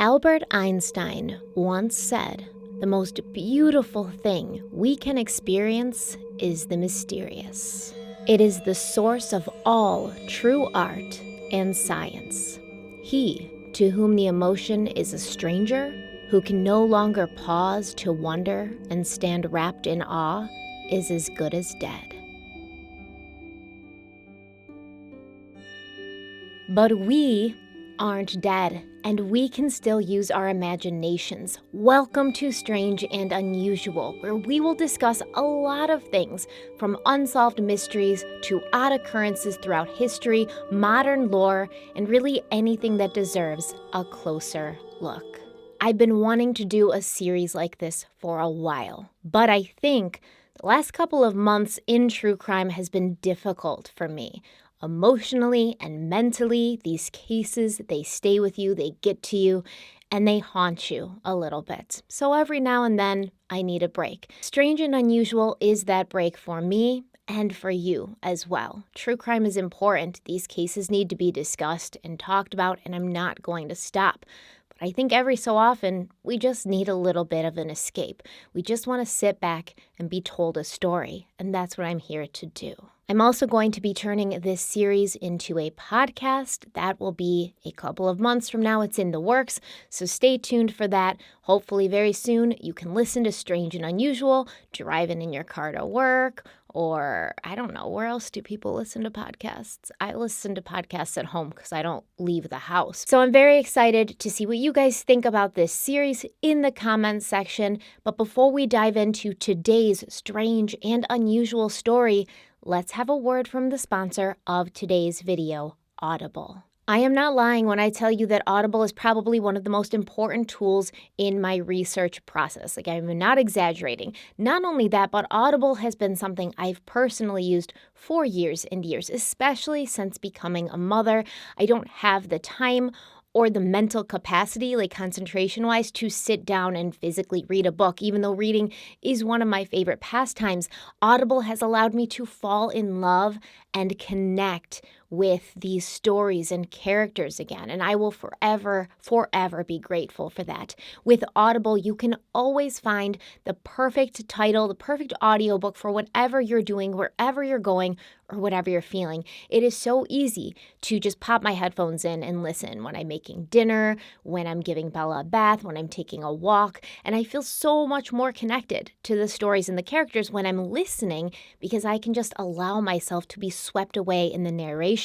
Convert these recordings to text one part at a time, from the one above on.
Albert Einstein once said, "The most beautiful thing we can experience is the mysterious. It is the source of all true art and science. He, to whom the emotion is a stranger, who can no longer pause to wonder and stand wrapped in awe, is as good as dead." But we aren't dead, and we can still use our imaginations. Welcome to Strange and Unusual, where we will discuss a lot of things, from unsolved mysteries to odd occurrences throughout history, modern lore, and really anything that deserves a closer look. I've been wanting to do a series like this for a while, but I think the last couple of months in true crime has been difficult for me. Emotionally and mentally, these cases, they stay with you, they get to you, and they haunt you a little bit. So every now and then, I need a break. Strange and Unusual is that break for me and for you as well. True crime is important. These cases need to be discussed and talked about, and I'm not going to stop. But I think every so often, we just need a little bit of an escape. We just want to sit back and be told a story, and that's what I'm here to do. I'm also going to be turning this series into a podcast. That will be a couple of months from now. It's in the works, so stay tuned for that. Hopefully very soon you can listen to Strange and Unusual, driving in your car to work, or I don't know, where else do people listen to podcasts? I listen to podcasts at home because I don't leave the house. So I'm very excited to see what you guys think about this series in the comments section. But before we dive into today's strange and unusual story, let's have a word from the sponsor of today's video, Audible. I am not lying when I tell you that Audible is probably one of the most important tools in my research process. I'm not exaggerating. Not only that, but Audible has been something I've personally used for years and years, especially since becoming a mother. I don't have the time or the mental capacity, concentration-wise, to sit down and physically read a book. Even though reading is one of my favorite pastimes, Audible has allowed me to fall in love and connect with these stories and characters again, and I will forever be grateful for that. With Audible, you can always find the perfect title, the perfect audiobook for whatever you're doing, wherever you're going, or whatever you're feeling. It is so easy to just pop my headphones in and listen when I'm making dinner, when I'm giving Bella a bath, when I'm taking a walk, and I feel so much more connected to the stories and the characters when I'm listening because I can just allow myself to be swept away in the narration.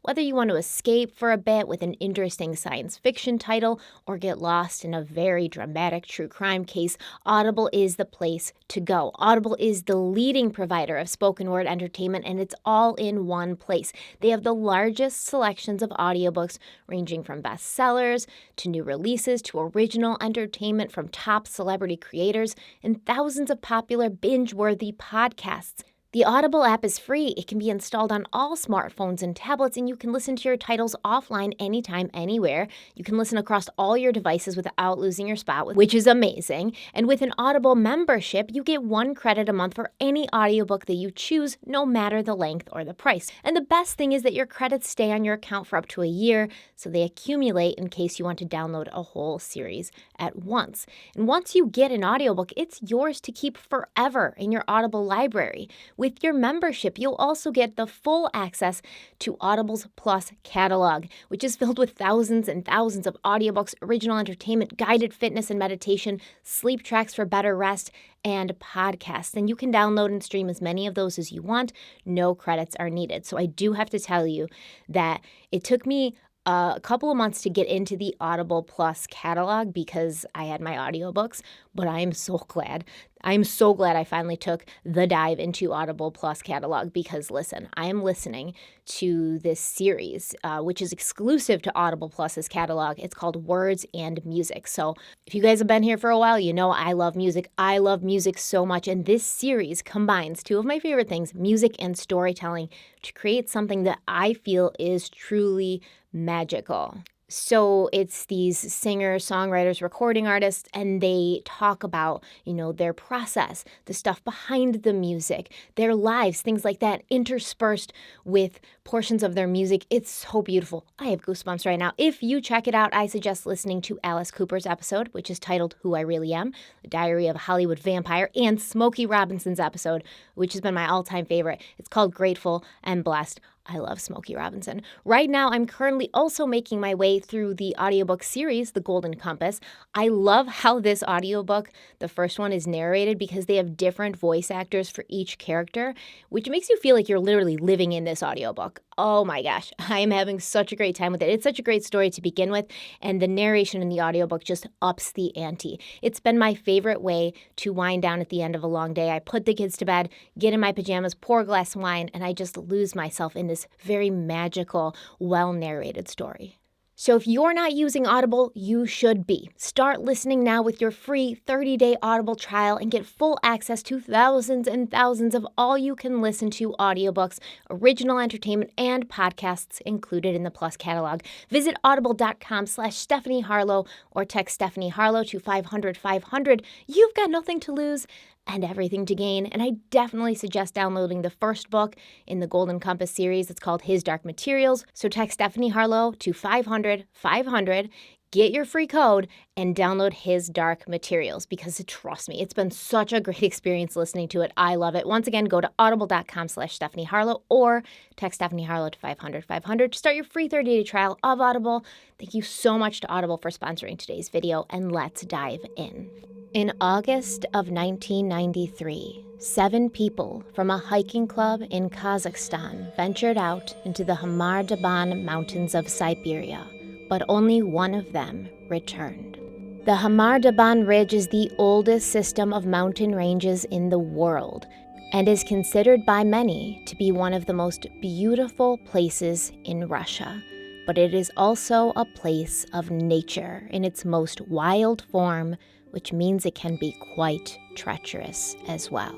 Whether you want to escape for a bit with an interesting science fiction title or get lost in a very dramatic true crime case, Audible is the place to go. Audible is the leading provider of spoken word entertainment, and it's all in one place. They have the largest selections of audiobooks ranging from bestsellers to new releases to original entertainment from top celebrity creators and thousands of popular binge-worthy podcasts. The Audible app is free. It can be installed on all smartphones and tablets, and you can listen to your titles offline anytime, anywhere. You can listen across all your devices without losing your spot, which is amazing. And with an Audible membership, you get 1 credit a month for any audiobook that you choose, no matter the length or the price. And the best thing is that your credits stay on your account for up to a year, so they accumulate in case you want to download a whole series at once. And once you get an audiobook, it's yours to keep forever in your Audible library. With your membership, you'll also get the full access to Audible's Plus catalog, which is filled with thousands and thousands of audiobooks, original entertainment, guided fitness and meditation, sleep tracks for better rest, and podcasts. And you can download and stream as many of those as you want. No credits are needed. So I do have to tell you that it took me a couple of months to get into the Audible Plus catalog because I had my audiobooks, but I am so glad. I'm so glad I finally took the dive into Audible Plus catalog because, listen, I am listening to this series, which is exclusive to Audible Plus's catalog. It's called Words and Music. So if you guys have been here for a while, you know I love music. I love music so much, and this series combines two of my favorite things, music and storytelling, to create something that I feel is truly magical. So it's these singers, songwriters, recording artists, and they talk about, their process, the stuff behind the music, their lives, things like that, interspersed with portions of their music. It's so beautiful. I have goosebumps right now. If you check it out, I suggest listening to Alice Cooper's episode, which is titled Who I Really Am, The Diary of a Hollywood Vampire, and Smokey Robinson's episode, which has been my all-time favorite. It's called Grateful and Blessed. I love Smokey Robinson. Right now, I'm currently also making my way through the audiobook series, The Golden Compass. I love how this audiobook, the first one, is narrated because they have different voice actors for each character, which makes you feel like you're literally living in this audiobook. Oh my gosh, I am having such a great time with it. It's such a great story to begin with, and the narration in the audiobook just ups the ante. It's been my favorite way to wind down at the end of a long day. I put the kids to bed, get in my pajamas, pour a glass of wine, and I just lose myself in this very magical, well-narrated story. So if you're not using Audible, you should be. Start listening now with your free 30-day Audible trial and get full access to thousands and thousands of all-you-can-listen-to audiobooks, original entertainment, and podcasts included in the Plus catalog. Visit audible.com/stephanieharlowe or text Stephanie Harlowe to 500-500. You've got nothing to lose and everything to gain, and I definitely suggest downloading the first book in the Golden Compass series. It's called His Dark Materials. So text Stephanie Harlowe to 500-500, get your free code, and download His Dark Materials, because trust me, it's been such a great experience listening to it. I love it. Once again, go to audible.com/Stephanie Harlowe or text Stephanie Harlowe to 500-500 to start your free 30-day trial of Audible. Thank you so much to Audible for sponsoring today's video, and let's dive in. In August of 1993, 7 people from a hiking club in Kazakhstan ventured out into the Hamar-Daban mountains of Siberia, but only one of them returned. The Hamar-Daban Ridge is the oldest system of mountain ranges in the world and is considered by many to be one of the most beautiful places in Russia. But it is also a place of nature in its most wild form, which means it can be quite treacherous as well.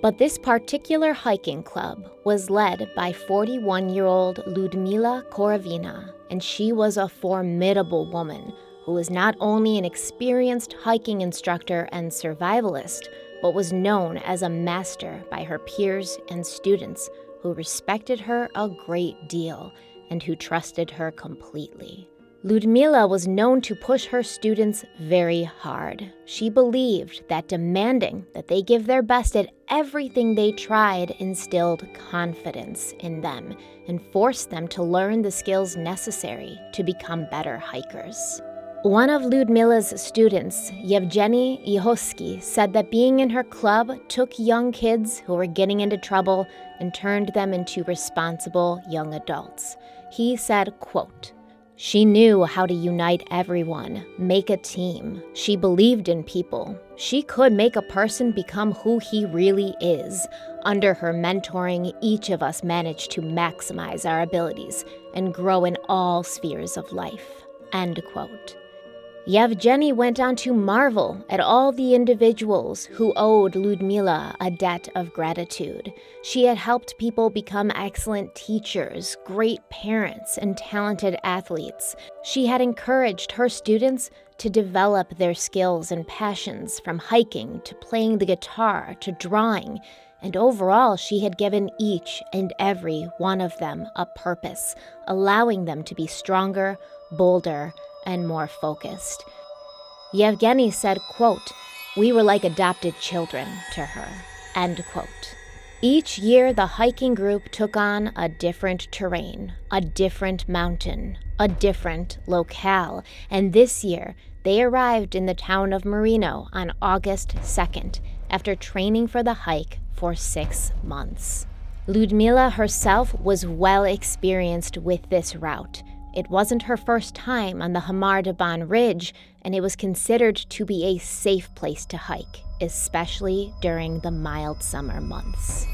But this particular hiking club was led by 41-year-old Lyudmila Korovina, and she was a formidable woman who was not only an experienced hiking instructor and survivalist, but was known as a master by her peers and students who respected her a great deal and who trusted her completely. Lyudmila was known to push her students very hard. She believed that demanding that they give their best at everything they tried instilled confidence in them and forced them to learn the skills necessary to become better hikers. One of Lyudmila's students, Yevgeny Ihosky, said that being in her club took young kids who were getting into trouble and turned them into responsible young adults. He said, quote, "She knew how to unite everyone, make a team. She believed in people. She could make a person become who he really is. Under her mentoring, each of us managed to maximize our abilities and grow in all spheres of life." End quote. Yevgeny went on to marvel at all the individuals who owed Lyudmila a debt of gratitude. She had helped people become excellent teachers, great parents, and talented athletes. She had encouraged her students to develop their skills and passions, from hiking to playing the guitar to drawing, and overall she had given each and every one of them a purpose, allowing them to be stronger, bolder, and more focused. Yevgeny said, quote, "We were like adopted children to her," end quote. Each year, the hiking group took on a different terrain, a different mountain, a different locale, and this year, they arrived in the town of Marino on August 2nd, after training for the hike for 6 months. Lyudmila herself was well experienced with this route. It wasn't her first time on the Hamar-Daban Ridge, and it was considered to be a safe place to hike, especially during the mild summer months.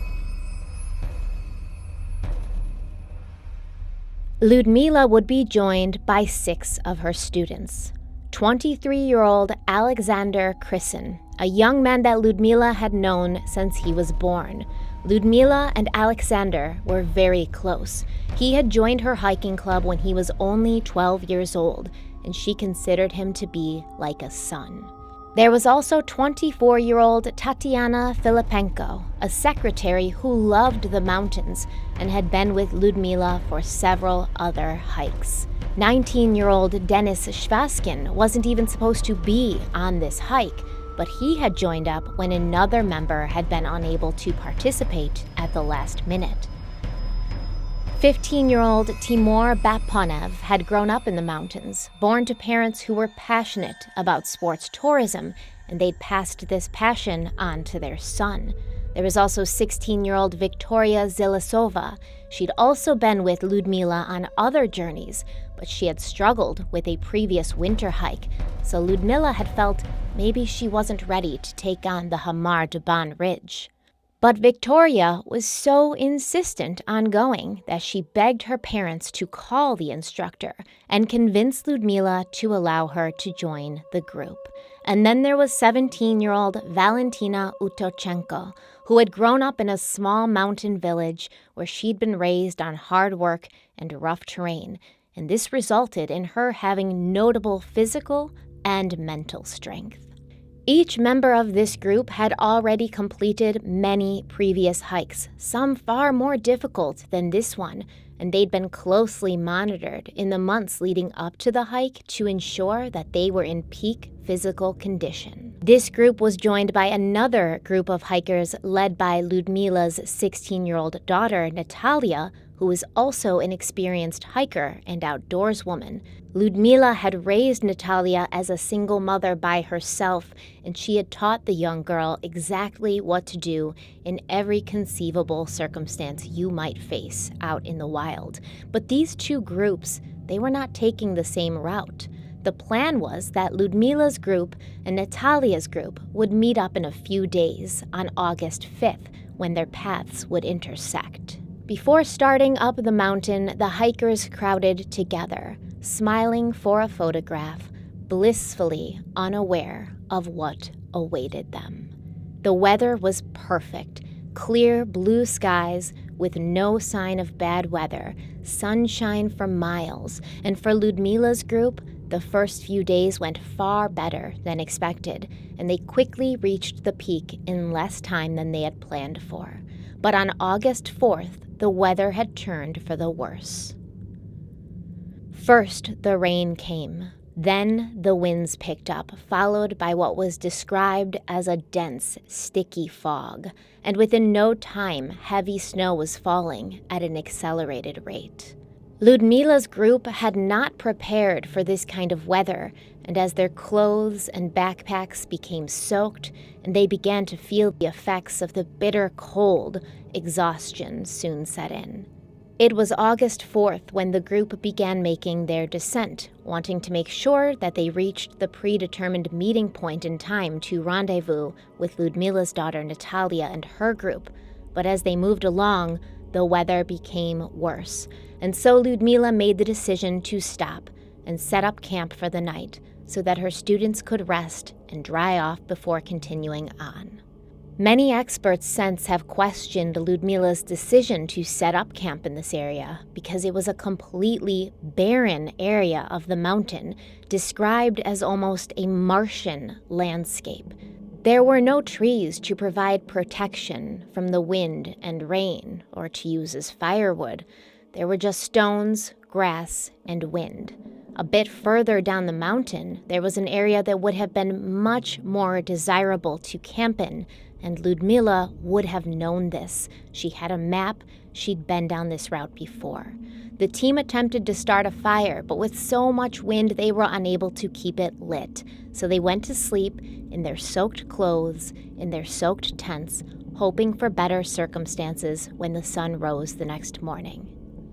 Lyudmila would be joined by 6 of her students. 23-year-old Alexander Krysin, a young man that Lyudmila had known since he was born. Ludmila and Alexander were very close. He had joined her hiking club when he was only 12 years old, and she considered him to be like a son. There was also 24-year-old Tatiana Filipenko, a secretary who loved the mountains and had been with Ludmila for several other hikes. 19-year-old Denis Shvaskin wasn't even supposed to be on this hike, but he had joined up when another member had been unable to participate at the last minute. 15-year-old Timur Baponev had grown up in the mountains, born to parents who were passionate about sports tourism, and they'd passed this passion on to their son. There was also 16-year-old Victoria Zilasova. She'd also been with Ludmila on other journeys, but she had struggled with a previous winter hike, so Ludmila had felt maybe she wasn't ready to take on the Hamar Duban Ridge. But Victoria was so insistent on going that she begged her parents to call the instructor and convince Ludmila to allow her to join the group. And then there was 17-year-old Valentina Utochenko, who had grown up in a small mountain village where she'd been raised on hard work and rough terrain, and this resulted in her having notable physical and mental strength. Each member of this group had already completed many previous hikes, some far more difficult than this one, and they'd been closely monitored in the months leading up to the hike to ensure that they were in peak physical condition. This group was joined by another group of hikers led by Ludmila's 16-year-old daughter, Natalia, who was also an experienced hiker and outdoorswoman. Ludmila had raised Natalia as a single mother by herself, and she had taught the young girl exactly what to do in every conceivable circumstance you might face out in the wild. But these two groups, they were not taking the same route. The plan was that Ludmila's group and Natalia's group would meet up in a few days on August 5th, when their paths would intersect. Before starting up the mountain, the hikers crowded together, smiling for a photograph, blissfully unaware of what awaited them. The weather was perfect, clear blue skies with no sign of bad weather, sunshine for miles, and for Ludmila's group, the first few days went far better than expected, and they quickly reached the peak in less time than they had planned for. But on August 4th, the weather had turned for the worse. First, the rain came. Then the winds picked up, followed by what was described as a dense, sticky fog. And within no time, heavy snow was falling at an accelerated rate. Ludmila's group had not prepared for this kind of weather, and as their clothes and backpacks became soaked and they began to feel the effects of the bitter cold, exhaustion soon set in. It was August 4th when the group began making their descent, wanting to make sure that they reached the predetermined meeting point in time to rendezvous with Ludmila's daughter Natalia and her group. But as they moved along, the weather became worse, and so Ludmila made the decision to stop and set up camp for the night so that her students could rest and dry off before continuing on. Many experts since have questioned Ludmila's decision to set up camp in this area because it was a completely barren area of the mountain, described as almost a Martian landscape. There were no trees to provide protection from the wind and rain or to use as firewood. There were just stones, grass, and wind. A bit further down the mountain, there was an area that would have been much more desirable to camp in, and Ludmila would have known this. She had a map. She'd been down this route before. The team attempted to start a fire, but with so much wind, they were unable to keep it lit. So they went to sleep in their soaked clothes, in their soaked tents, hoping for better circumstances when the sun rose the next morning.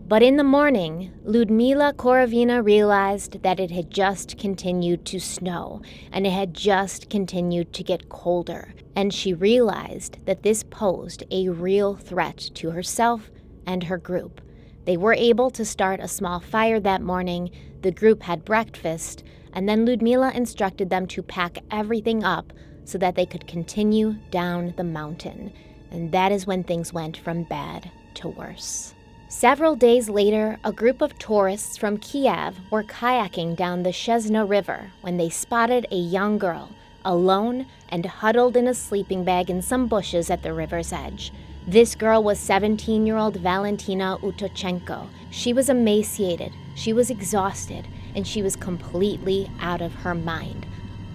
But in the morning, Ludmila Korovina realized that it had just continued to snow, and it had just continued to get colder, and she realized that this posed a real threat to herself and her group. They were able to start a small fire that morning, the group had breakfast, and then Ludmila instructed them to pack everything up so that they could continue down the mountain. and that is when things went from bad to worse. Several days later, a group of tourists from Kiev were kayaking down the Chesna River when they spotted a young girl, alone and huddled in a sleeping bag in some bushes at the river's edge. This girl was 17-year-old Valentina Utochenko. She was emaciated, she was exhausted, and she was completely out of her mind,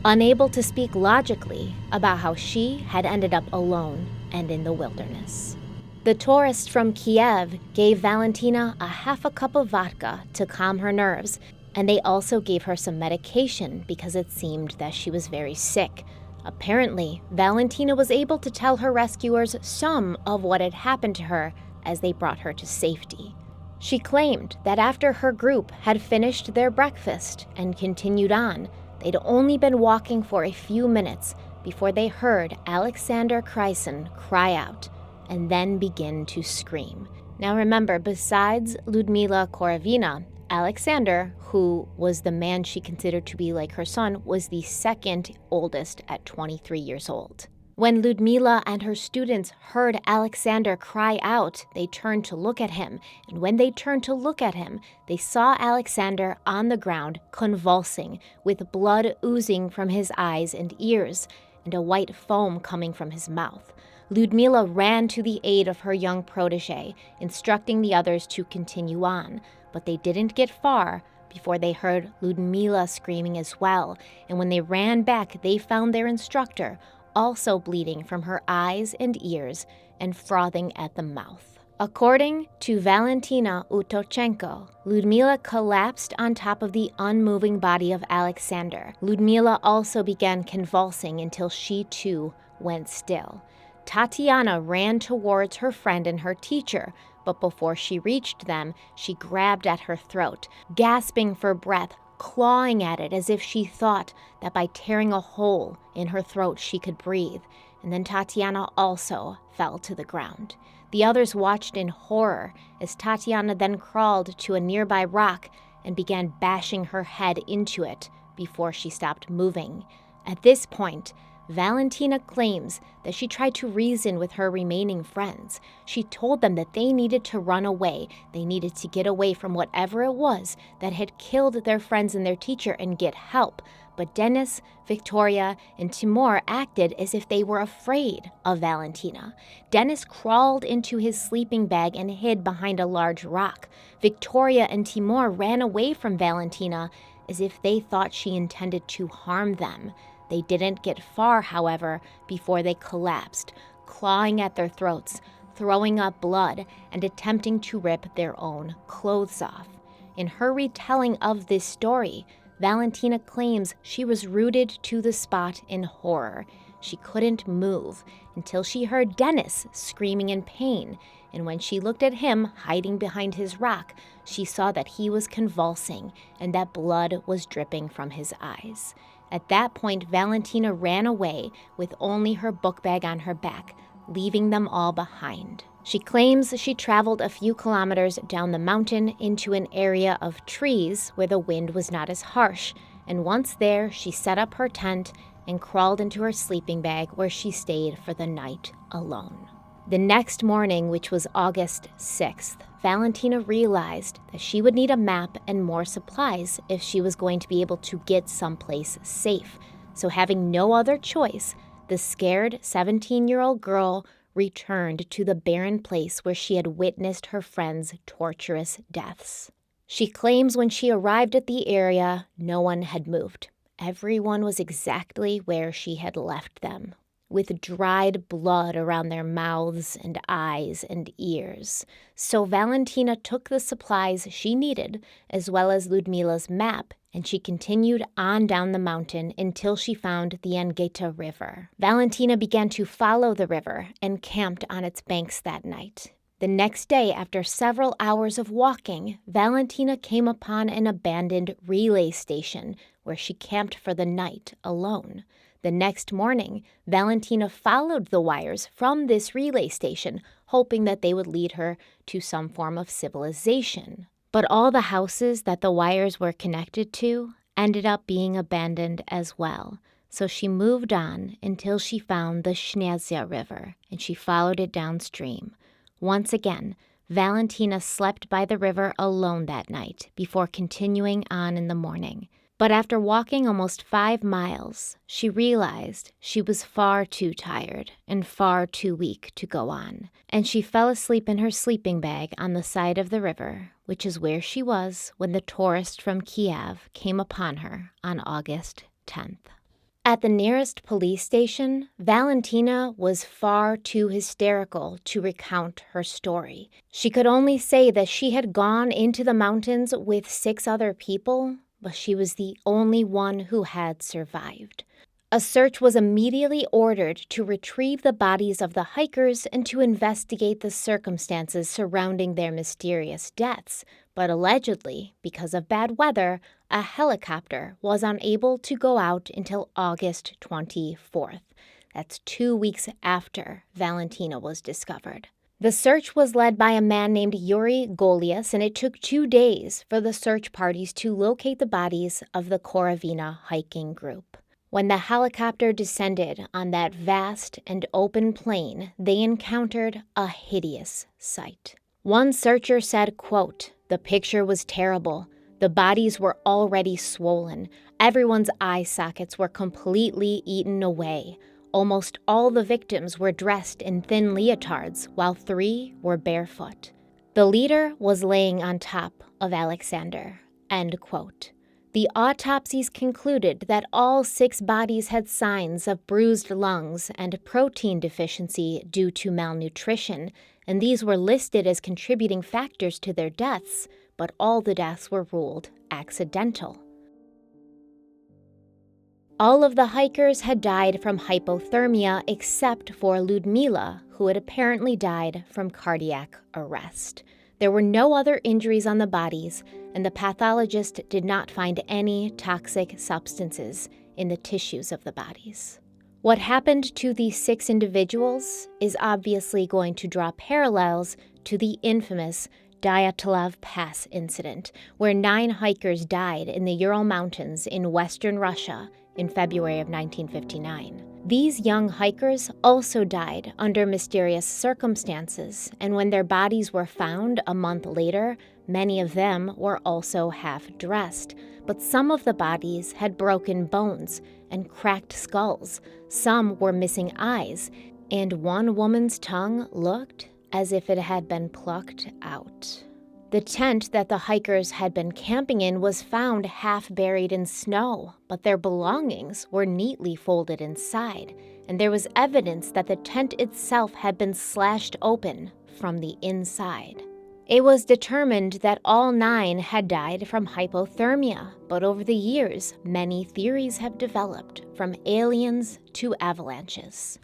unable to speak logically about how she had ended up alone and in the wilderness. The tourists from Kiev gave Valentina a half a cup of vodka to calm her nerves, and they also gave her some medication because it seemed that she was very sick. Apparently, Valentina was able to tell her rescuers some of what had happened to her as they brought her to safety. She claimed that after her group had finished their breakfast and continued on, they'd only been walking for a few minutes before they heard Alexander Kryson cry out and then begin to scream. Now remember, besides Ludmila Korovina, Alexander, who was the man she considered to be like her son, was the second oldest at 23 years old. When Ludmila and her students heard Alexander cry out, they turned to look at him, and when they turned to look at him, they saw Alexander on the ground convulsing, with blood oozing from his eyes and ears, and a white foam coming from his mouth. Ludmila ran to the aid of her young protege, instructing the others to continue on, but they didn't get far before they heard Ludmila screaming as well, and when they ran back, they found their instructor also bleeding from her eyes and ears and frothing at the mouth. According to Valentina Uttochenko, Ludmila collapsed on top of the unmoving body of Alexander. Ludmila also began convulsing until she too went still. Tatiana ran towards her friend and her teacher, but before she reached them, she grabbed at her throat, gasping for breath, clawing at it as if she thought that by tearing a hole in her throat she could breathe, and then Tatiana also fell to the ground. The others watched in horror as Tatiana then crawled to a nearby rock and began bashing her head into it before she stopped moving. At this point, Valentina claims that she tried to reason with her remaining friends. She told them that they needed to run away. They needed to get away from whatever it was that had killed their friends and their teacher and get help. But Dennis, Victoria, and Timur acted as if they were afraid of Valentina. Dennis crawled into his sleeping bag and hid behind a large rock. Victoria and Timur ran away from Valentina as if they thought she intended to harm them. They didn't get far, however, before they collapsed, clawing at their throats, throwing up blood, and attempting to rip their own clothes off. In her retelling of this story, Valentina claims she was rooted to the spot in horror. She couldn't move until she heard Dennis screaming in pain, and when she looked at him hiding behind his rock, she saw that he was convulsing and that blood was dripping from his eyes. At that point, Valentina ran away with only her book bag on her back, leaving them all behind. She claims she traveled a few kilometers down the mountain into an area of trees where the wind was not as harsh, and once there, she set up her tent and crawled into her sleeping bag where she stayed for the night alone. The next morning, which was August 6th, Valentina realized that she would need a map and more supplies if she was going to be able to get someplace safe. So having no other choice, the scared 17-year-old girl returned to the barren place where she had witnessed her friends' torturous deaths. She claims when she arrived at the area, no one had moved. Everyone was exactly where she had left them, with dried blood around their mouths and eyes and ears. So Valentina took the supplies she needed, as well as Ludmila's map, and she continued on down the mountain until she found the Angeta River. Valentina began to follow the river and camped on its banks that night. The next day, after several hours of walking, Valentina came upon an abandoned relay station where she camped for the night alone. The next morning, Valentina followed the wires from this relay station, hoping that they would lead her to some form of civilization. But all the houses that the wires were connected to ended up being abandoned as well. So she moved on until she found the Schnezia River, and she followed it downstream. Once again, Valentina slept by the river alone that night before continuing on in the morning. But after walking almost 5 miles, she realized she was far too tired and far too weak to go on, and she fell asleep in her sleeping bag on the side of the river, which is where she was when the tourist from Kiev came upon her on August 10th. At the nearest police station, Valentina was far too hysterical to recount her story. She could only say that she had gone into the mountains with 6 other people, but she was the only one who had survived. A search was immediately ordered to retrieve the bodies of the hikers and to investigate the circumstances surrounding their mysterious deaths, but allegedly, because of bad weather, a helicopter was unable to go out until August 24th. That's 2 weeks after Valentina was discovered. The search was led by a man named Yuri Golias, and it took 2 days for the search parties to locate the bodies of the Korovina hiking group. When the helicopter descended on that vast and open plain, they encountered a hideous sight. One searcher said, quote, "The picture was terrible. The bodies were already swollen. Everyone's eye sockets were completely eaten away. Almost all the victims were dressed in thin leotards, while 3 were barefoot. The leader was laying on top of Alexander." End quote. The autopsies concluded that all 6 bodies had signs of bruised lungs and protein deficiency due to malnutrition, and these were listed as contributing factors to their deaths, but all the deaths were ruled accidental. All of the hikers had died from hypothermia except for Ludmila, who had apparently died from cardiac arrest. There were no other injuries on the bodies, and the pathologist did not find any toxic substances in the tissues of the bodies. What happened to these 6 individuals is obviously going to draw parallels to the infamous Dyatlov Pass incident, where 9 hikers died in the Ural Mountains in western Russia in February of 1959. These young hikers also died under mysterious circumstances, and when their bodies were found a month later, many of them were also half-dressed. But some of the bodies had broken bones and cracked skulls, some were missing eyes, and one woman's tongue looked as if it had been plucked out. The tent that the hikers had been camping in was found half buried in snow, but their belongings were neatly folded inside, and there was evidence that the tent itself had been slashed open from the inside. It was determined that all 9 had died from hypothermia, but over the years, many theories have developed, from aliens to avalanches.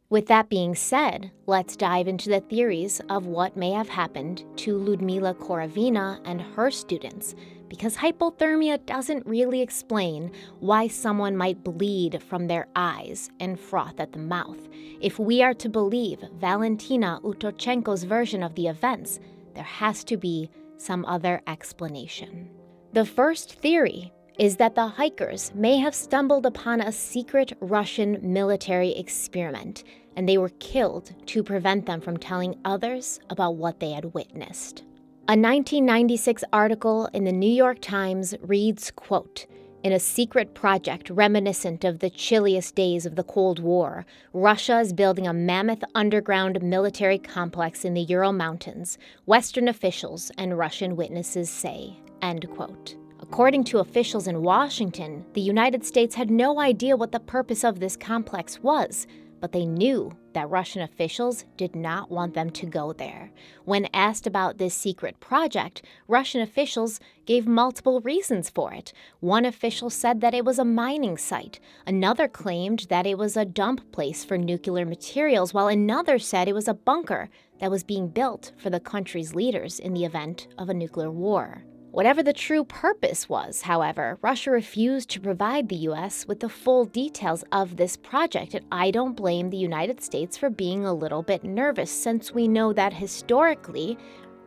With that being said, let's dive into the theories of what may have happened to Ludmila Korovina and her students, because hypothermia doesn't really explain why someone might bleed from their eyes and froth at the mouth. If we are to believe Valentina Utochenko's version of the events, there has to be some other explanation. The first theory is that the hikers may have stumbled upon a secret Russian military experiment, and they were killed to prevent them from telling others about what they had witnessed. A 1996 article in the New York Times reads, quote, "In a secret project reminiscent of the chilliest days of the Cold War, Russia is building a mammoth underground military complex in the Ural Mountains, Western officials and Russian witnesses say," end quote. According to officials in Washington, the United States had no idea what the purpose of this complex was, but they knew that Russian officials did not want them to go there. When asked about this secret project, Russian officials gave multiple reasons for it. One official said that it was a mining site. Another claimed that it was a dump place for nuclear materials, while another said it was a bunker that was being built for the country's leaders in the event of a nuclear war. Whatever the true purpose was, however, Russia refused to provide the U.S. with the full details of this project, and I don't blame the United States for being a little bit nervous, since we know that historically,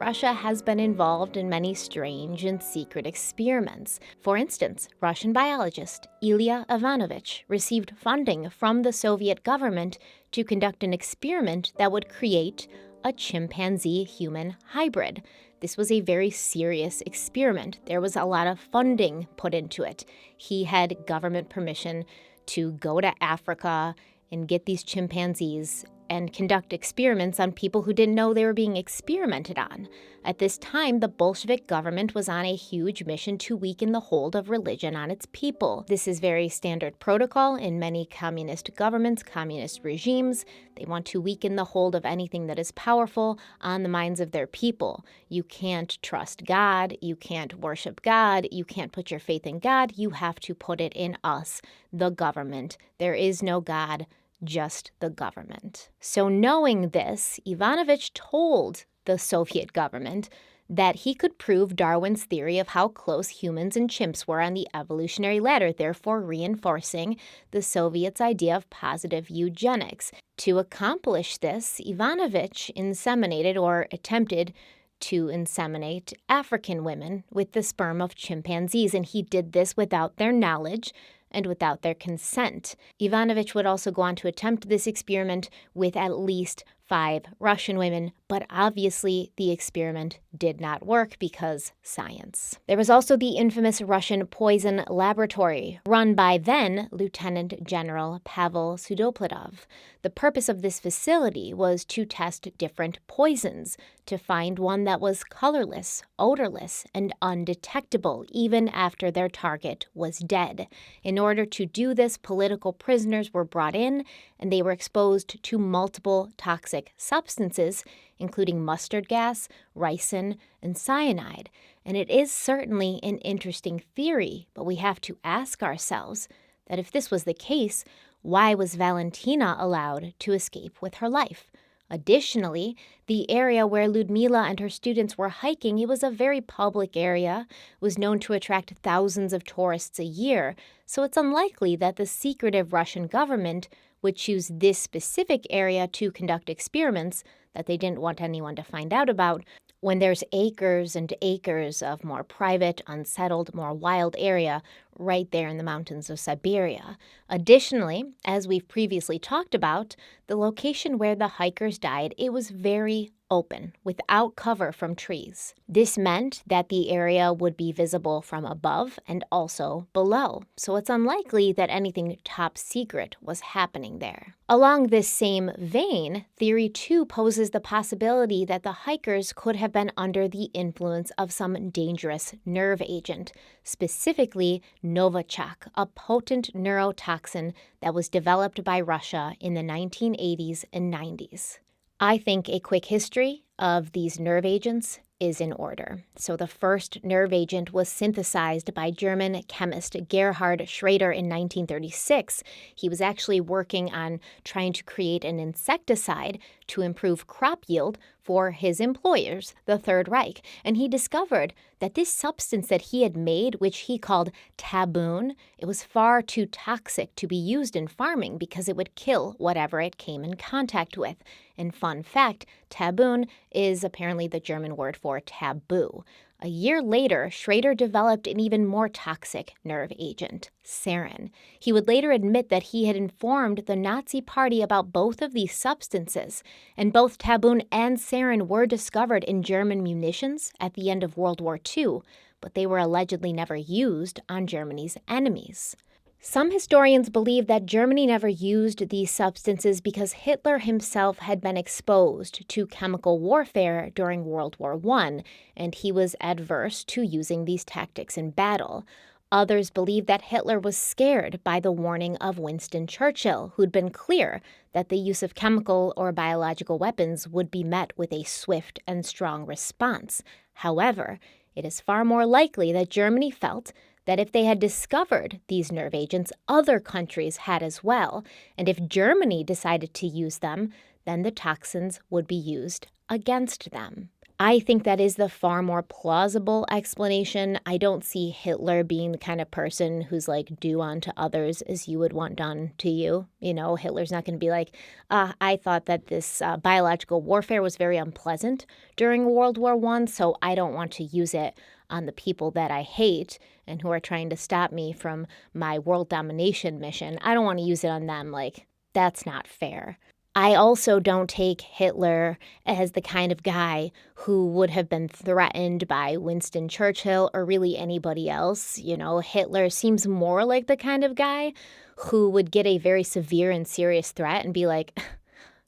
Russia has been involved in many strange and secret experiments. For instance, Russian biologist Ilya Ivanovich received funding from the Soviet government to conduct an experiment that would create a chimpanzee-human hybrid. This was a very serious experiment. There was a lot of funding put into it. He had government permission to go to Africa and get these chimpanzees and conduct experiments on people who didn't know they were being experimented on. At this time, the Bolshevik government was on a huge mission to weaken the hold of religion on its people. This is very standard protocol in many communist governments, communist regimes. They want to weaken the hold of anything that is powerful on the minds of their people. You can't trust God, you can't worship God, you can't put your faith in God, you have to put it in us, the government. There is no God, just the government. So knowing this, Ivanovich told the Soviet government that he could prove Darwin's theory of how close humans and chimps were on the evolutionary ladder, therefore reinforcing the Soviets' idea of positive eugenics. To accomplish this, Ivanovich inseminated or attempted to inseminate African women with the sperm of chimpanzees, and he did this without their knowledge and without their consent. Ivanovich would also go on to attempt this experiment with at least 5 Russian women, but obviously the experiment did not work because science. There was also the infamous Russian poison laboratory, run by then Lieutenant General Pavel Sudoplatov. The purpose of this facility was to test different poisons, to find one that was colorless, odorless, and undetectable even after their target was dead. In order to do this, political prisoners were brought in, and they were exposed to multiple toxic substances, including mustard gas, ricin, and cyanide. And it is certainly an interesting theory, but we have to ask ourselves that if this was the case, why was Valentina allowed to escape with her life? Additionally, the area where Ludmila and her students were hiking, it was a very public area, was known to attract thousands of tourists a year, so it's unlikely that the secretive Russian government would choose this specific area to conduct experiments that they didn't want anyone to find out about, when there's acres and acres of more private, unsettled, more wild area right there in the mountains of Siberia. Additionally, as we've previously talked about, the location where the hikers died, it was very open, without cover from trees. This meant that the area would be visible from above and also below, so it's unlikely that anything top secret was happening there. Along this same vein, Theory 2 poses the possibility that the hikers could have been under the influence of some dangerous nerve agent, specifically Novichok, a potent neurotoxin that was developed by Russia in the 1980s and 90s. I think a quick history of these nerve agents is in order. So the first nerve agent was synthesized by German chemist Gerhard Schrader in 1936. He was actually working on trying to create an insecticide to improve crop yield for his employers, the Third Reich. And he discovered that this substance that he had made, which he called taboon, it was far too toxic to be used in farming because it would kill whatever it came in contact with. And fun fact, taboon is apparently the German word for taboo. A year later, Schrader developed an even more toxic nerve agent, sarin. He would later admit that he had informed the Nazi Party about both of these substances, and both taboon and sarin were discovered in German munitions at the end of World War II, but they were allegedly never used on Germany's enemies. Some historians believe that Germany never used these substances because Hitler himself had been exposed to chemical warfare during World War I, and he was adverse to using these tactics in battle. Others believe that Hitler was scared by the warning of Winston Churchill, who'd been clear that the use of chemical or biological weapons would be met with a swift and strong response. However, it is far more likely that Germany felt that if they had discovered these nerve agents, other countries had as well, and if Germany decided to use them, then the toxins would be used against them. I think that is the far more plausible explanation. I don't see Hitler being the kind of person who's like, do unto others as you would want done to you. You know, Hitler's not going to be like, I thought that this biological warfare was very unpleasant during World War I, so I don't want to use it on the people that I hate and who are trying to stop me from my world domination mission. I don't want to use it on them. Like, that's not fair. I also don't take Hitler as the kind of guy who would have been threatened by Winston Churchill or really anybody else. You know, Hitler seems more like the kind of guy who would get a very severe and serious threat and be like,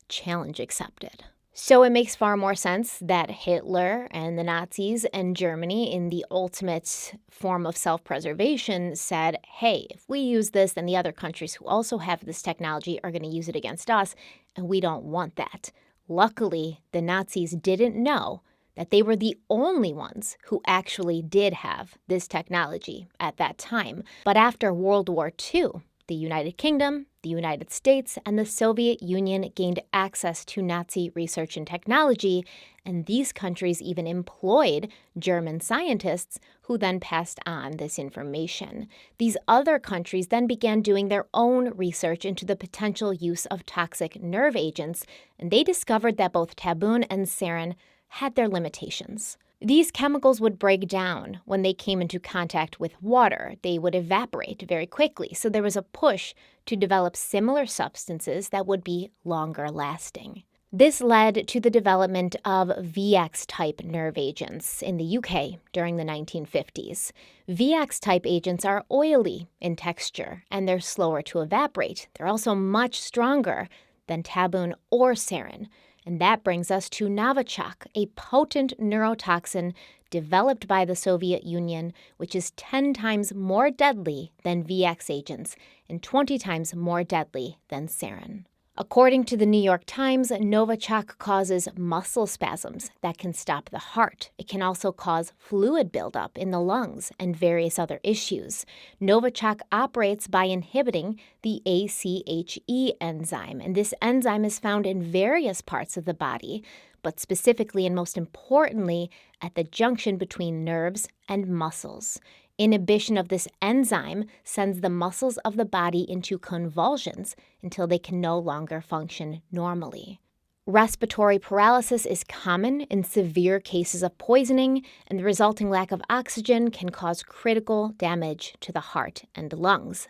challenge accepted. So it makes far more sense that Hitler and the Nazis and Germany, in the ultimate form of self-preservation, said, hey, if we use this, then the other countries who also have this technology are going to use it against us, and we don't want that. Luckily, the Nazis didn't know that they were the only ones who actually did have this technology at that time. But after World War II, the United Kingdom, the United States, and the Soviet Union gained access to Nazi research and technology, and these countries even employed German scientists who then passed on this information. These other countries then began doing their own research into the potential use of toxic nerve agents, and they discovered that both taboon and sarin had their limitations. These chemicals would break down when they came into contact with water. They would evaporate very quickly, so there was a push to develop similar substances that would be longer lasting. This led to the development of VX-type nerve agents in the UK during the 1950s. VX-type agents are oily in texture, and they're slower to evaporate. They're also much stronger than taboon or sarin. And that brings us to Novichok, a potent neurotoxin developed by the Soviet Union, which is 10 times more deadly than VX agents and 20 times more deadly than sarin. According to the New York Times, Novichok causes muscle spasms that can stop the heart. It can also cause fluid buildup in the lungs and various other issues. Novichok operates by inhibiting the ACHE enzyme, and this enzyme is found in various parts of the body, but specifically and most importantly at the junction between nerves and muscles. Inhibition of this enzyme sends the muscles of the body into convulsions until they can no longer function normally. Respiratory paralysis is common in severe cases of poisoning, and the resulting lack of oxygen can cause critical damage to the heart and lungs.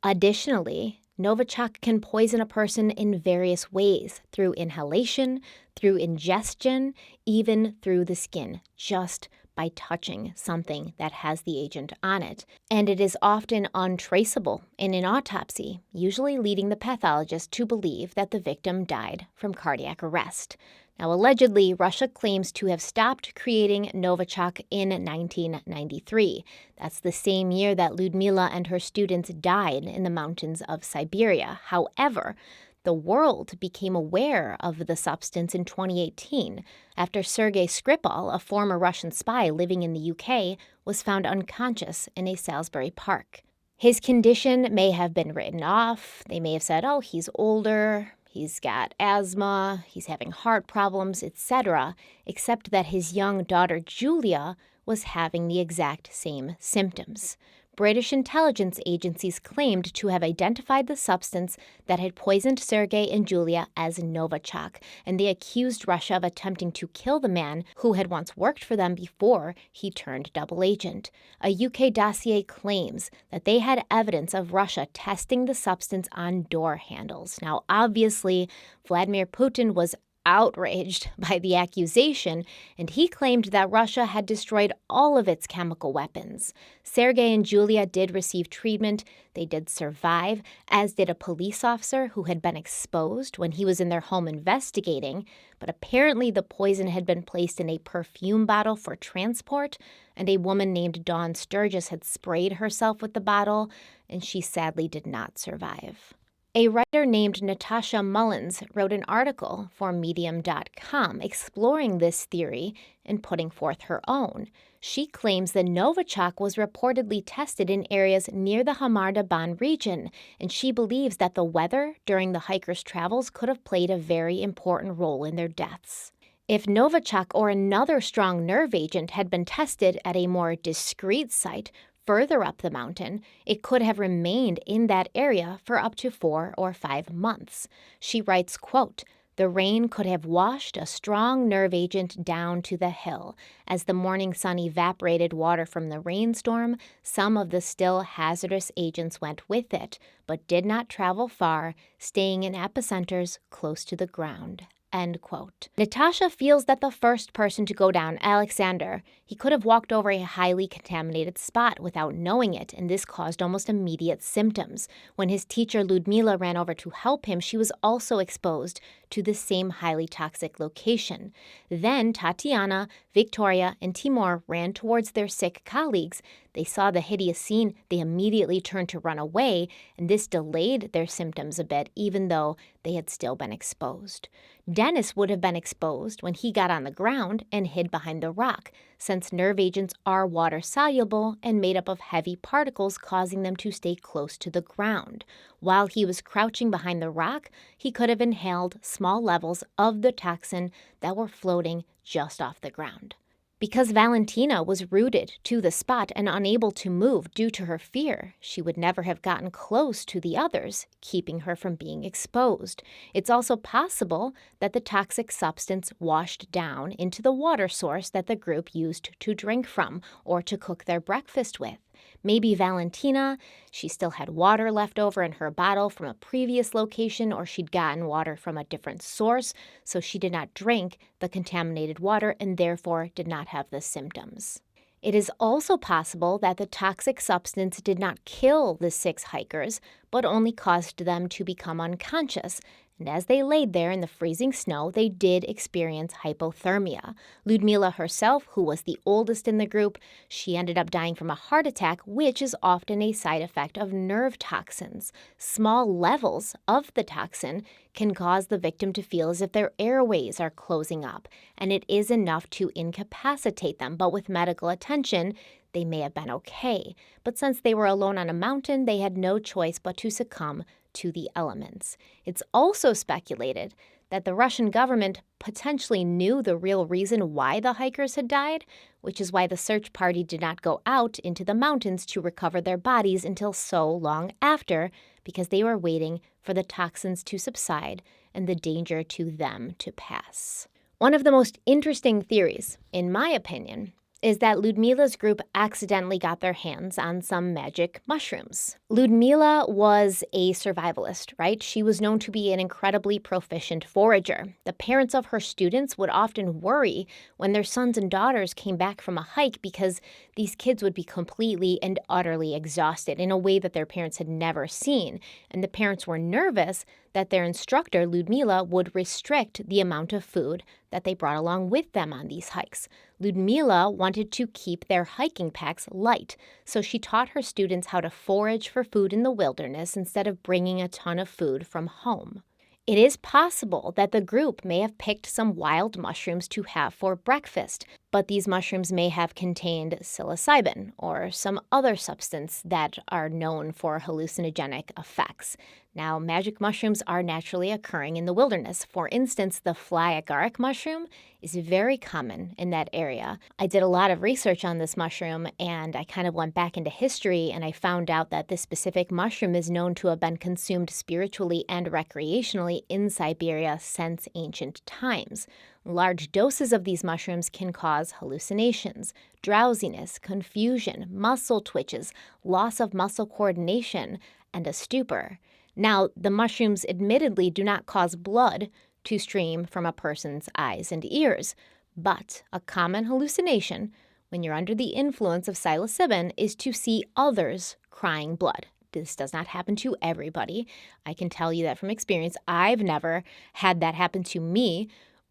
Additionally, Novichok can poison a person in various ways, through inhalation, through ingestion, even through the skin, just by touching something that has the agent on it. And it is often untraceable in an autopsy, usually leading the pathologist to believe that the victim died from cardiac arrest. Now, allegedly, Russia claims to have stopped creating Novichok in 1993. That's the same year that Lyudmila and her students died in the mountains of Siberia. However, the world became aware of the substance in 2018 after Sergei Skripal, a former Russian spy living in the UK, was found unconscious in a Salisbury park. His condition may have been written off. They may have said, oh, he's older, he's got asthma, he's having heart problems, etc., except that his young daughter Julia was having the exact same symptoms. British intelligence agencies claimed to have identified the substance that had poisoned Sergei and Julia as Novichok, and they accused Russia of attempting to kill the man who had once worked for them before he turned double agent. A UK dossier claims that they had evidence of Russia testing the substance on door handles. Now, obviously, Vladimir Putin was outraged by the accusation, and he claimed that Russia had destroyed all of its chemical weapons. Sergei and Julia did receive treatment. They did survive, as did a police officer who had been exposed when he was in their home investigating, but apparently the poison had been placed in a perfume bottle for transport, and a woman named Dawn Sturgis had sprayed herself with the bottle, and she sadly did not survive. A writer named Natasha Mullins wrote an article for Medium.com exploring this theory and putting forth her own. She claims that Novichok was reportedly tested in areas near the Hamar-Daban region, and she believes that the weather during the hikers' travels could have played a very important role in their deaths. If Novichok or another strong nerve agent had been tested at a more discreet site further up the mountain, it could have remained in that area for up to 4 or 5 months. She writes, quote, "The rain could have washed a strong nerve agent down to the hill. As the morning sun evaporated water from the rainstorm, some of the still hazardous agents went with it, but did not travel far, staying in epicenters close to the ground." End quote. Natasha feels that the first person to go down, Alexander, he could have walked over a highly contaminated spot without knowing it, and this caused almost immediate symptoms. When his teacher Ludmila ran over to help him, she was also exposed to the same highly toxic location. Then Tatiana, Victoria, and Timur ran towards their sick colleagues. They saw the hideous scene. They immediately turned to run away, and this delayed their symptoms a bit, even though they had still been exposed. Dennis would have been exposed when he got on the ground and hid behind the rock, since nerve agents are water-soluble and made up of heavy particles, causing them to stay close to the ground. While he was crouching behind the rock, he could have inhaled small levels of the toxin that were floating just off the ground. Because Valentina was rooted to the spot and unable to move due to her fear, she would never have gotten close to the others, keeping her from being exposed. It's also possible that the toxic substance washed down into the water source that the group used to drink from or to cook their breakfast with. Maybe Valentina, she still had water left over in her bottle from a previous location, or she'd gotten water from a different source, so she did not drink the contaminated water and therefore did not have the symptoms. It is also possible that the toxic substance did not kill the 6 hikers, but only caused them to become unconscious. And as they laid there in the freezing snow, they did experience hypothermia. Ludmila herself, who was the oldest in the group, she ended up dying from a heart attack, which is often a side effect of nerve toxins. Small levels of the toxin can cause the victim to feel as if their airways are closing up, and it is enough to incapacitate them. But with medical attention, they may have been okay. But since they were alone on a mountain, they had no choice but to succumb to the elements. It's also speculated that the Russian government potentially knew the real reason why the hikers had died, which is why the search party did not go out into the mountains to recover their bodies until so long after, because they were waiting for the toxins to subside and the danger to them to pass. One of the most interesting theories, in my opinion, is that Ludmila's group accidentally got their hands on some magic mushrooms. Ludmila was a survivalist, right? She was known to be an incredibly proficient forager. The parents of her students would often worry when their sons and daughters came back from a hike because these kids would be completely and utterly exhausted in a way that their parents had never seen. And the parents were nervous that their instructor, Ludmila, would restrict the amount of food that they brought along with them on these hikes. Ludmila wanted to keep their hiking packs light, so she taught her students how to forage for food in the wilderness instead of bringing a ton of food from home. It is possible that the group may have picked some wild mushrooms to have for breakfast, but these mushrooms may have contained psilocybin or some other substance that are known for hallucinogenic effects. Now, magic mushrooms are naturally occurring in the wilderness. For instance, the fly agaric mushroom is very common in that area. I did a lot of research on this mushroom, and I kind of went back into history, and I found out that this specific mushroom is known to have been consumed spiritually and recreationally in Siberia since ancient times. Large doses of these mushrooms can cause hallucinations, drowsiness, confusion, muscle twitches, loss of muscle coordination, and a stupor. Now, the mushrooms admittedly do not cause blood to stream from a person's eyes and ears, but a common hallucination when you're under the influence of psilocybin is to see others crying blood. This does not happen to everybody. I can tell you that from experience. I've never had that happen to me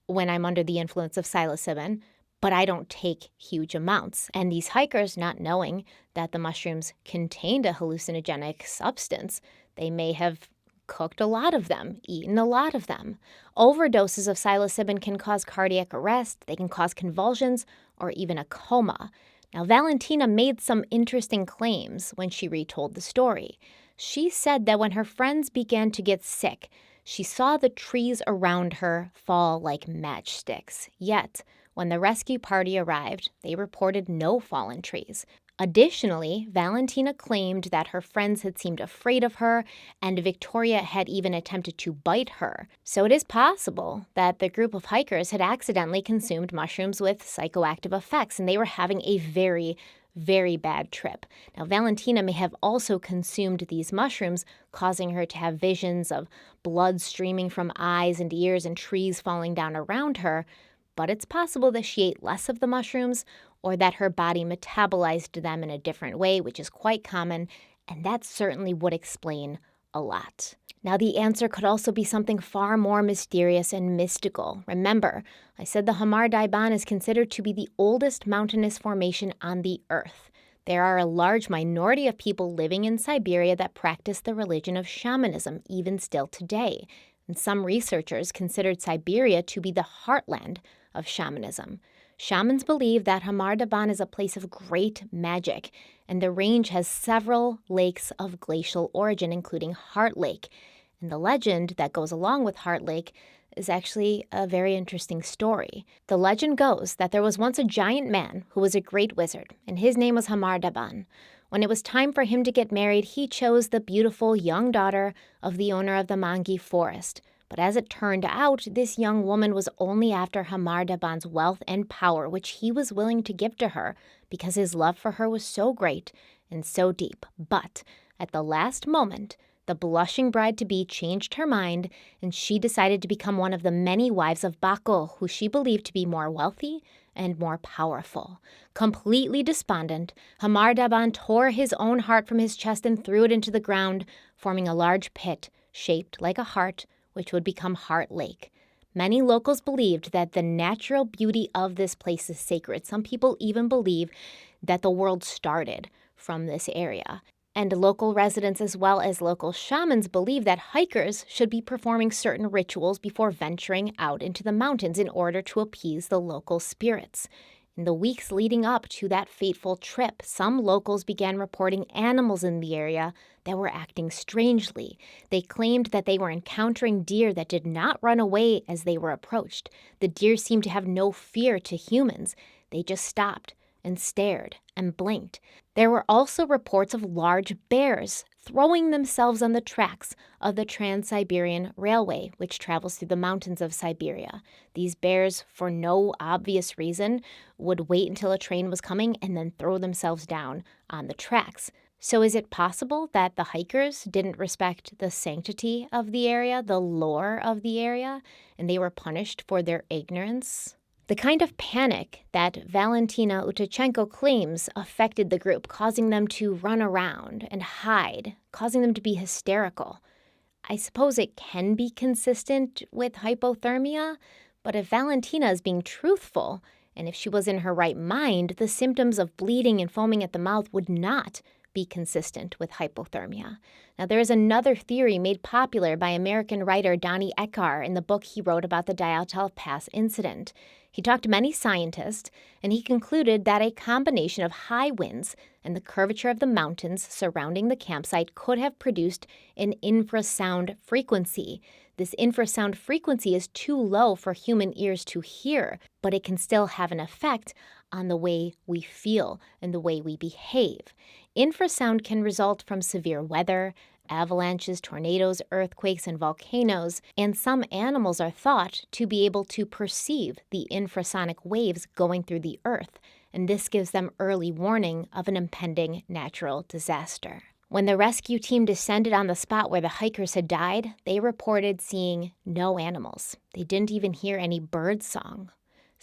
when I'm under the influence of psilocybin, but I don't take huge amounts. And these hikers, not knowing that the mushrooms contained a hallucinogenic substance, they may have cooked a lot of them, eaten a lot of them. Overdoses of psilocybin can cause cardiac arrest, they can cause convulsions, or even a coma. Now, Valentina made some interesting claims when she retold the story. She said that when her friends began to get sick, she saw the trees around her fall like matchsticks. Yet, when the rescue party arrived, they reported no fallen trees. Additionally, Valentina claimed that her friends had seemed afraid of her, and Victoria had even attempted to bite her. So it is possible that the group of hikers had accidentally consumed mushrooms with psychoactive effects, and they were having a very, very bad trip. Now, Valentina may have also consumed these mushrooms, causing her to have visions of blood streaming from eyes and ears and trees falling down around her, but it's possible that she ate less of the mushrooms or that her body metabolized them in a different way, which is quite common, and that certainly would explain a lot. Now, the answer could also be something far more mysterious and mystical. Remember, I said the Hamar Daban is considered to be the oldest mountainous formation on the earth. There are a large minority of people living in Siberia that practice the religion of shamanism, even still today. And some researchers considered Siberia to be the heartland of shamanism. Shamans believe that Hamar Daban is a place of great magic, and the range has several lakes of glacial origin, including Heart Lake. And the legend that goes along with Heart Lake is actually a very interesting story. The legend goes that there was once a giant man who was a great wizard, and his name was Hamar Daban. When it was time for him to get married, he chose the beautiful young daughter of the owner of the Mangi forest. But as it turned out, this young woman was only after Hamar Daban's wealth and power, which he was willing to give to her because his love for her was so great and so deep. But at the last moment, the blushing bride-to-be changed her mind, and she decided to become one of the many wives of Bako, who she believed to be more wealthy and more powerful. Completely despondent, Hamar Daban tore his own heart from his chest and threw it into the ground, forming a large pit shaped like a heart, which would become Heart Lake. Many locals believed that the natural beauty of this place is sacred. Some people even believe that the world started from this area. And local residents as well as local shamans believe that hikers should be performing certain rituals before venturing out into the mountains in order to appease the local spirits. In the weeks leading up to that fateful trip, some locals began reporting animals in the area that were acting strangely. They claimed that they were encountering deer that did not run away as they were approached. The deer seemed to have no fear to humans. They just stopped and stared and blinked. There were also reports of large bears throwing themselves on the tracks of the Trans-Siberian Railway, which travels through the mountains of Siberia. These bears, for no obvious reason, would wait until a train was coming and then throw themselves down on the tracks. So is it possible that the hikers didn't respect the sanctity of the area, the lore of the area, and they were punished for their ignorance? The kind of panic that Valentina Utochenko claims affected the group, causing them to run around and hide, causing them to be hysterical. I suppose it can be consistent with hypothermia, but if Valentina is being truthful, and if she was in her right mind, the symptoms of bleeding and foaming at the mouth would not be consistent with hypothermia. Now, there is another theory made popular by American writer Donnie Eckar in the book he wrote about the Diatel Pass incident. He talked to many scientists, and he concluded that a combination of high winds and the curvature of the mountains surrounding the campsite could have produced an infrasound frequency. This infrasound frequency is too low for human ears to hear, but it can still have an effect on the way we feel and the way we behave. Infrasound can result from severe weather, avalanches, tornadoes, earthquakes, and volcanoes, and some animals are thought to be able to perceive the infrasonic waves going through the earth, and this gives them early warning of an impending natural disaster. When the rescue team descended on the spot where the hikers had died, they reported seeing no animals. They didn't even hear any bird song.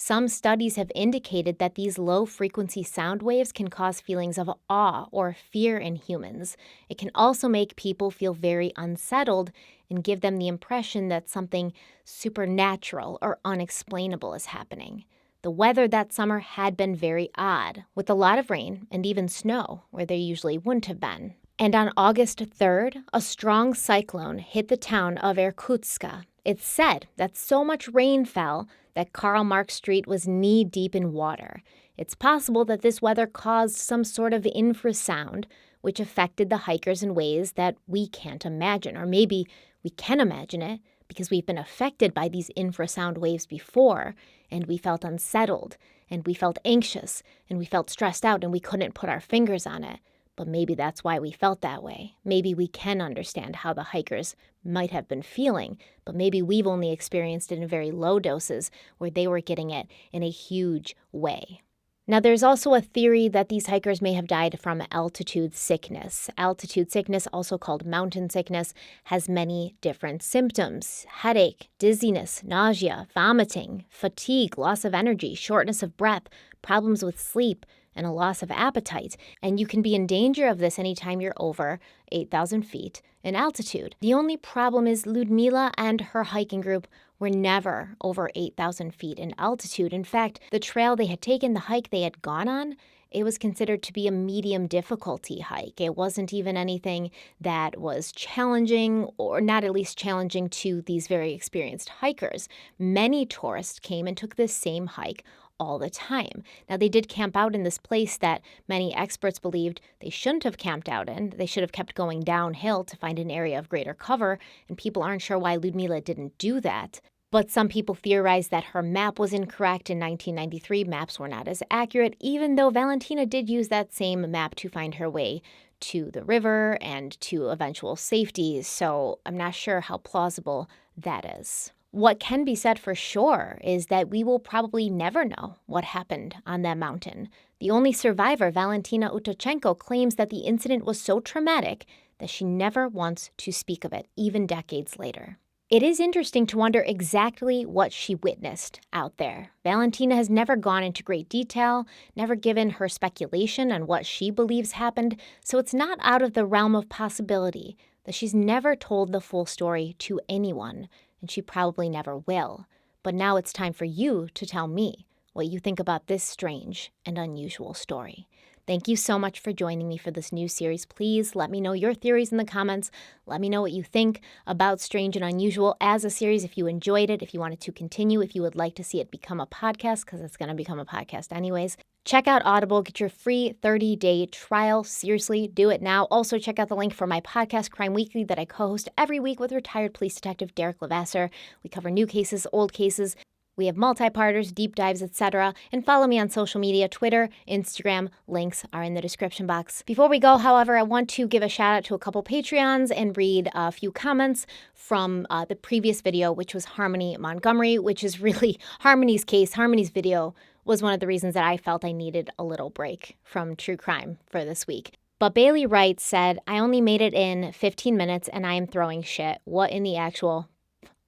Some studies have indicated that these low-frequency sound waves can cause feelings of awe or fear in humans. It can also make people feel very unsettled and give them the impression that something supernatural or unexplainable is happening. The weather that summer had been very odd, with a lot of rain and even snow where there usually wouldn't have been. And on August 3rd, a strong cyclone hit the town of Irkutsk. It's said that so much rain fell that Karl Marx Street was knee-deep in water. It's possible that this weather caused some sort of infrasound, which affected the hikers in ways that we can't imagine. Or maybe we can imagine it because we've been affected by these infrasound waves before, and we felt unsettled, and we felt anxious, and we felt stressed out, and we couldn't put our fingers on it. But maybe that's why we felt that way. Maybe we can understand how the hikers might have been feeling, but maybe we've only experienced it in very low doses where they were getting it in a huge way. Now, there's also a theory that these hikers may have died from altitude sickness. Altitude sickness, also called mountain sickness, has many different symptoms: headache, dizziness, nausea, vomiting, fatigue, loss of energy, shortness of breath, problems with sleep, and a loss of appetite. And you can be in danger of this anytime you're over 8,000 feet in altitude. The only problem is Ludmila and her hiking group were never over 8,000 feet in altitude. In fact, the trail they had taken, the hike they had gone on, it was considered to be a medium difficulty hike. It wasn't even anything that was challenging, or not at least challenging to these very experienced hikers. Many tourists came and took this same hike all the time. Now, they did camp out in this place that many experts believed they shouldn't have camped out in. They should have kept going downhill to find an area of greater cover, and people aren't sure why Ludmila didn't do that. But some people theorize that her map was incorrect. In 1993, maps were not as accurate, even though Valentina did use that same map to find her way to the river and to eventual safety, so I'm not sure how plausible that is. What can be said for sure is that we will probably never know what happened on that mountain. The only survivor, Valentina Utochenko, claims that the incident was so traumatic that she never wants to speak of it, even decades later. It is interesting to wonder exactly what she witnessed out there. Valentina has never gone into great detail, never given her speculation on what she believes happened, so it's not out of the realm of possibility that she's never told the full story to anyone, and she probably never will. But now it's time for you to tell me what you think about this strange and unusual story. Thank you so much for joining me for this new series. Please let me know your theories in the comments. Let me know what you think about Strange and Unusual as a series, if you enjoyed it, if you wanted to continue, if you would like to see it become a podcast, because it's going to become a podcast anyways. Check out Audible. Get your free 30-day trial. Seriously, do it now. Also, check out the link for my podcast, Crime Weekly, that I co-host every week with retired police detective Derek Levasseur. We cover new cases, old cases. We have multi-parters, deep dives, etc. And follow me on social media, Twitter, Instagram. Links are in the description box. Before we go, however, I want to give a shout out to a couple Patreons and read a few comments from the previous video, which was Harmony Montgomery, which is really Harmony's case. Harmony's video was one of the reasons that I felt I needed a little break from true crime for this week. But Bailey Wright said, I only made it in 15 minutes and I am throwing shit. What in the actual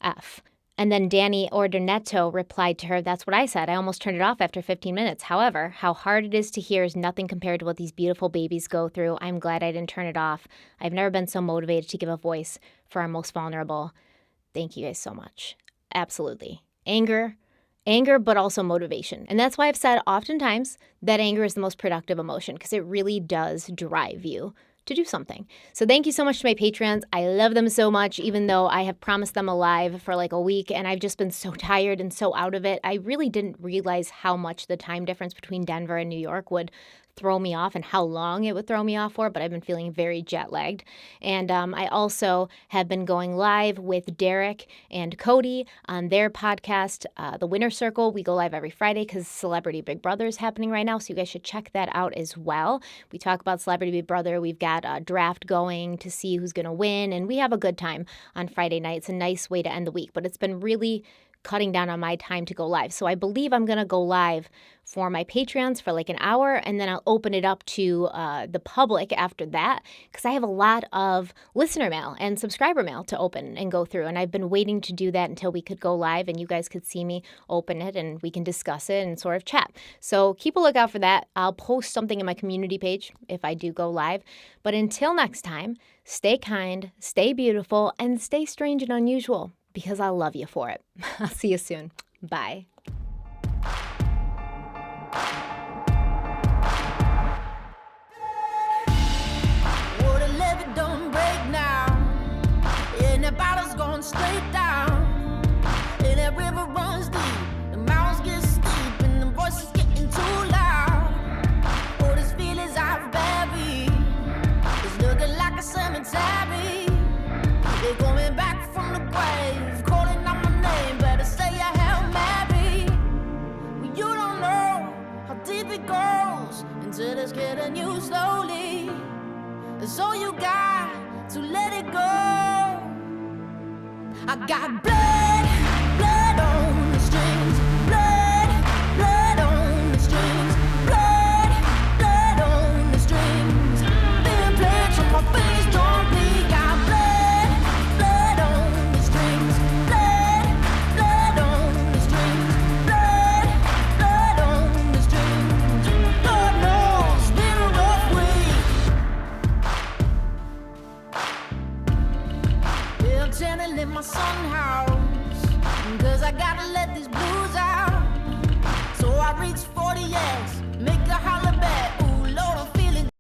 F? And then Danny Ordonetto replied to her, that's what I said. I almost turned it off after 15 minutes. However, how hard it is to hear is nothing compared to what these beautiful babies go through. I'm glad I didn't turn it off. I've never been so motivated to give a voice for our most vulnerable. Thank you guys so much. Absolutely. Anger, but also motivation. And that's why I've said oftentimes that anger is the most productive emotion, because it really does drive you to do something. So thank you so much to my Patreons. I love them so much, even though I have promised them a live for like a week and I've just been so tired and so out of it. I really didn't realize how much the time difference between Denver and New York would throw me off and how long it would throw me off for, but I've been feeling very jet lagged. And I also have been going live with Derek and Cody on their podcast, The Winner Circle. We go live every Friday because Celebrity Big Brother is happening right now, so you guys should check that out as well. We talk about Celebrity Big Brother. We've got a draft going to see who's going to win, and we have a good time on Friday night. It's a nice way to end the week, but it's been really cutting down on my time to go live. So I believe I'm going to go live for my Patreons for like an hour, and then I'll open it up to the public after that, because I have a lot of listener mail and subscriber mail to open and go through. And I've been waiting to do that until we could go live and you guys could see me open it and we can discuss it and sort of chat. So keep a lookout for that. I'll post something in my community page if I do go live. But until next time, stay kind, stay beautiful, and stay strange and unusual, because I love you for it. I'll see you soon. Bye. Well, the levee don't break now, and the bottle's going straight down, and that river runs deep, the mountains get steep, and the voices getting too loud. All these feelings I've buried, so you got to let it go. I got blood, blood on the strings, blood, blood on the strings, blood, blood on the strings. Been played so my fingers don't bleed. Got blood, blood on the strings, blood, blood on the strings, blood, blood on the strings. Lord knows it's been a rough week. Well, channeling my son house, 'cause I got